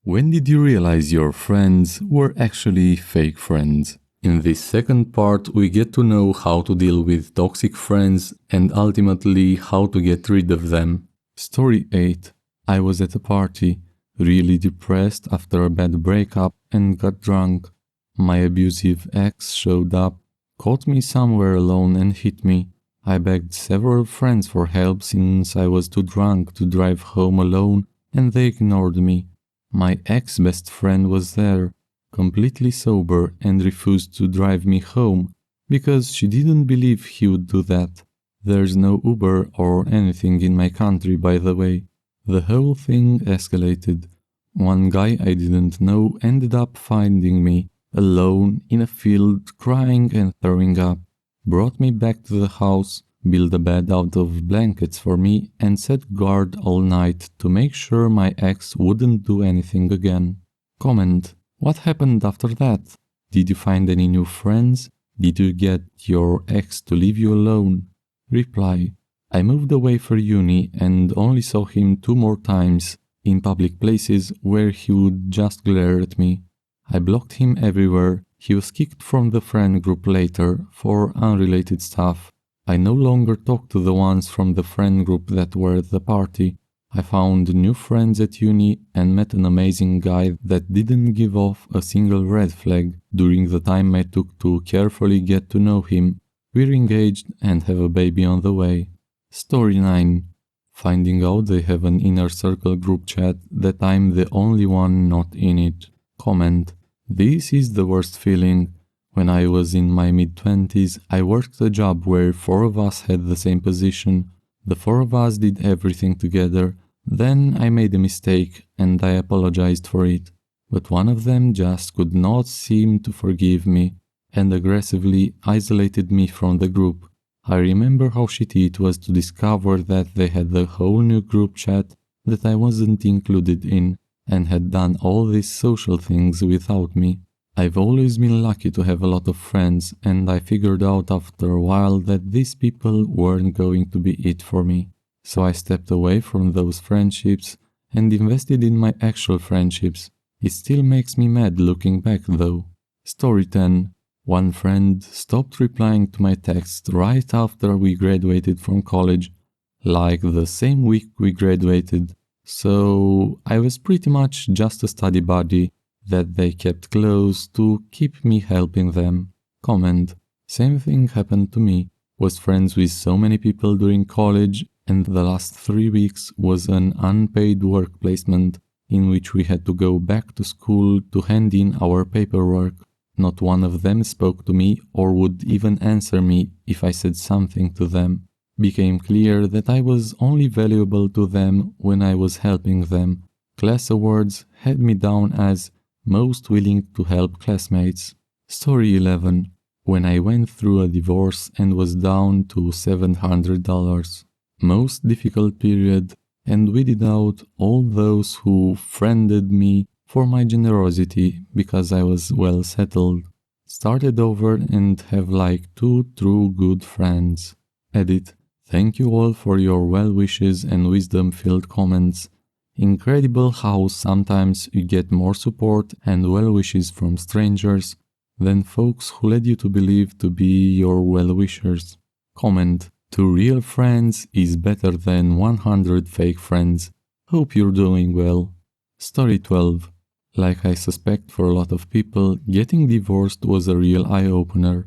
When did you realize your friends were actually fake friends? In this second part, we get to know how to deal with toxic friends and ultimately how to get rid of them. Story 8. I was at a party, really depressed after a bad breakup and got drunk. My abusive ex showed up, caught me somewhere alone and hit me. I begged several friends for help since I was too drunk to drive home alone and they ignored me. My ex-best friend was there, completely sober, and refused to drive me home because she didn't believe he would do that. There's no Uber or anything in my country, by the way. The whole thing escalated. One guy I didn't know ended up finding me, alone, in a field, crying and throwing up, brought me back to the house, built a bed out of blankets for me, and set guard all night to make sure my ex wouldn't do anything again. Comment: what happened after that? Did you find any new friends? Did you get your ex to leave you alone? Reply: I moved away for uni and only saw him 2 more times, in public places where he would just glare at me. I blocked him everywhere. He was kicked from the friend group later for unrelated stuff. I no longer talk to the ones from the friend group that were at the party. I found new friends at uni and met an amazing guy that didn't give off a single red flag during the time I took to carefully get to know him. We're engaged and have a baby on the way. Story 9. Finding out they have an inner circle group chat that I'm the only one not in it. Comment: this is the worst feeling. When I was in my mid-20s, I worked a job where 4 of us had the same position. The 4 of us did everything together. Then I made a mistake and I apologized for it. But one of them just could not seem to forgive me and aggressively isolated me from the group. I remember how shitty it was to discover that they had a whole new group chat that I wasn't included in and had done all these social things without me. I've always been lucky to have a lot of friends, and I figured out after a while that these people weren't going to be it for me. So I stepped away from those friendships and invested in my actual friendships. It still makes me mad looking back though. Story 10. One friend stopped replying to my texts right after we graduated from college, like the same week we graduated. So I was pretty much just a study buddy that they kept close to keep me helping them. Comment: same thing happened to me. Was friends with so many people during college, and the last 3 weeks was an unpaid work placement in which we had to go back to school to hand in our paperwork. Not one of them spoke to me or would even answer me if I said something to them. Became clear that I was only valuable to them when I was helping them. Class awards had me down as most willing to help classmates. Story 11. When I went through a divorce and was down to $700. Most difficult period, and weeded out all those who friended me for my generosity because I was well settled. Started over and have like 2 true good friends. Edit. Thank you all for your well wishes and wisdom-filled comments. Incredible how sometimes you get more support and well wishes from strangers than folks who led you to believe to be your well wishers. Comment: 2 real friends is better than 100 fake friends. Hope you're doing well. Story 12. Like I suspect for a lot of people, getting divorced was a real eye-opener.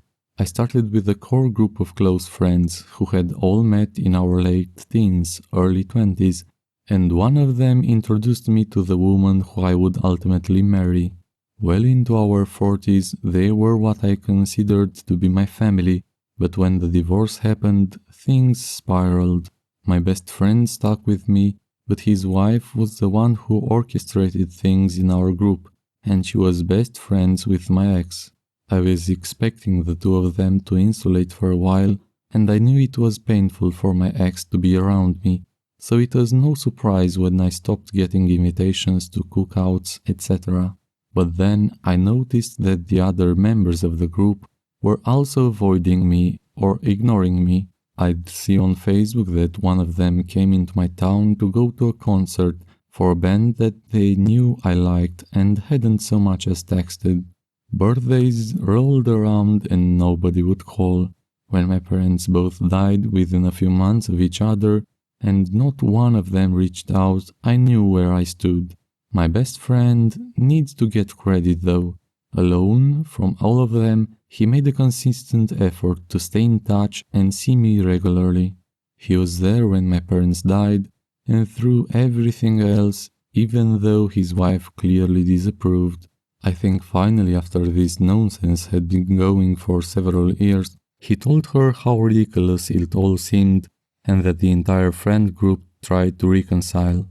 I started with a core group of close friends who had all met in our late teens, early 20s, and one of them introduced me to the woman who I would ultimately marry. Well into our 40s, they were what I considered to be my family, but when the divorce happened, things spiraled. My best friend stuck with me, but his wife was the one who orchestrated things in our group, and she was best friends with my ex. I was expecting the 2 of them to insulate for a while, and I knew it was painful for my ex to be around me. So it was no surprise when I stopped getting invitations to cookouts, etc. But then I noticed that the other members of the group were also avoiding me or ignoring me. I'd see on Facebook that one of them came into my town to go to a concert for a band that they knew I liked and hadn't so much as texted. Birthdays rolled around and nobody would call. When my parents both died within a few months of each other and not one of them reached out, I knew where I stood. My best friend needs to get credit though. Alone from all of them, he made a consistent effort to stay in touch and see me regularly. He was there when my parents died, and through everything else, even though his wife clearly disapproved. I think finally after this nonsense had been going for several years, he told her how ridiculous it all seemed and that the entire friend group tried to reconcile.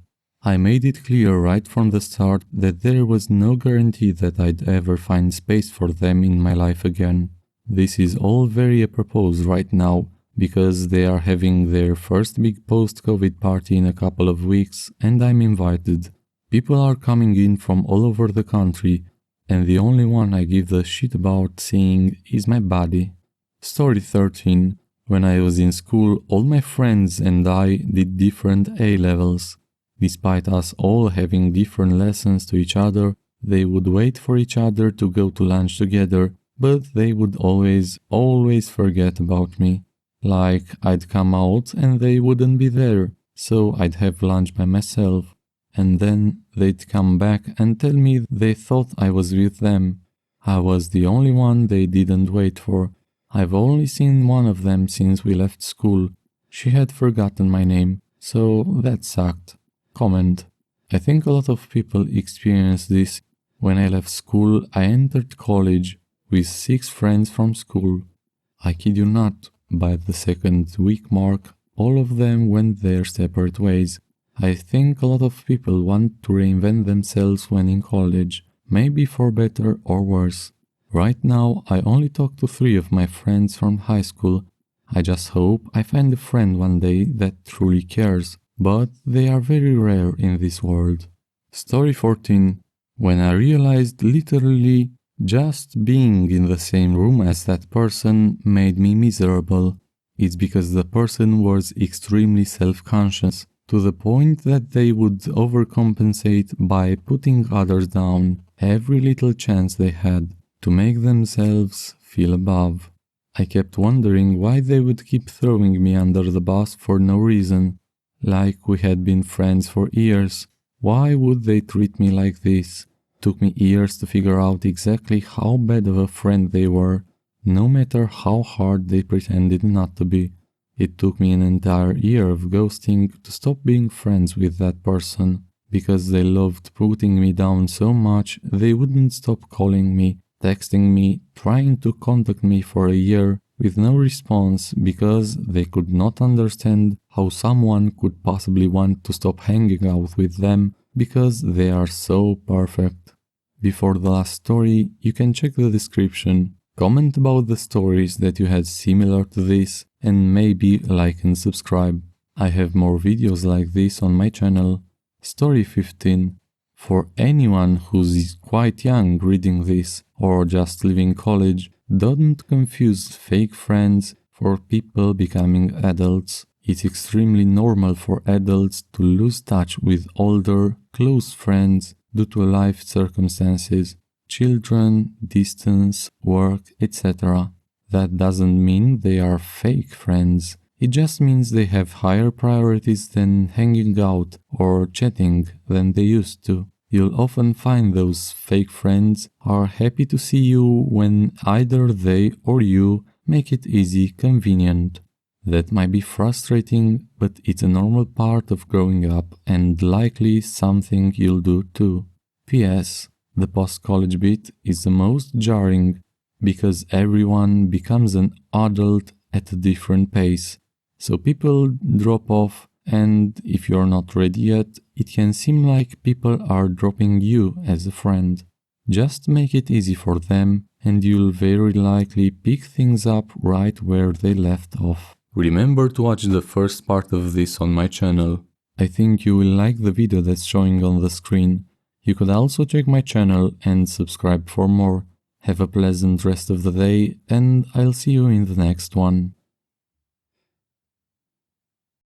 I made it clear right from the start that there was no guarantee that I'd ever find space for them in my life again. This is all very apropos right now, because they are having their first big post-COVID party in a couple of weeks and I'm invited. People are coming in from all over the country, and the only one I give a shit about seeing is my buddy. Story 13. When I was in school, all my friends and I did different A-levels. Despite us all having different lessons to each other, they would wait for each other to go to lunch together, but they would always forget about me. Like, I'd come out and they wouldn't be there, so I'd have lunch by myself. And then they'd come back and tell me they thought I was with them. I was the only one they didn't wait for. I've only seen one of them since we left school. She had forgotten my name, so that sucked. Comment. I think a lot of people experience this. When I left school, I entered college with 6 friends from school. I kid you not, by the second week mark, all of them went their separate ways. I think a lot of people want to reinvent themselves when in college, maybe for better or worse. Right now, I only talk to 3 of my friends from high school. I just hope I find a friend one day that truly cares, but they are very rare in this world. Story 14. When I realized literally just being in the same room as that person made me miserable. It's because the person was extremely self-conscious, to the point that they would overcompensate by putting others down every little chance they had to make themselves feel above. I kept wondering why they would keep throwing me under the bus for no reason. Like we had been friends for years. Why would they treat me like this? Took me years to figure out exactly how bad of a friend they were, no matter how hard they pretended not to be. It took me an entire year of ghosting to stop being friends with that person, because they loved putting me down so much they wouldn't stop calling me, texting me, trying to contact me for a year with no response because they could not understand how someone could possibly want to stop hanging out with them because they are so perfect. Before the last story, you can check the description, comment about the stories that you had similar to this, and maybe like and subscribe. I have more videos like this on my channel. Story 15. For anyone who's quite young reading this or just leaving college, don't confuse fake friends for people becoming adults. It's extremely normal for adults to lose touch with older, close friends due to life circumstances, children, distance, work, etc. That doesn't mean they are fake friends. It just means they have higher priorities than hanging out or chatting than they used to. You'll often find those fake friends are happy to see you when either they or you make it easy, convenient. That might be frustrating, but it's a normal part of growing up and likely something you'll do too. P.S. The post-college bit is the most jarring because everyone becomes an adult at a different pace. So people drop off, and if you're not ready yet, it can seem like people are dropping you as a friend. Just make it easy for them, and you'll very likely pick things up right where they left off. Remember to watch the first part of this on my channel. I think you will like the video that's showing on the screen. You could also check my channel and subscribe for more. Have a pleasant rest of the day, and I'll see you in the next one.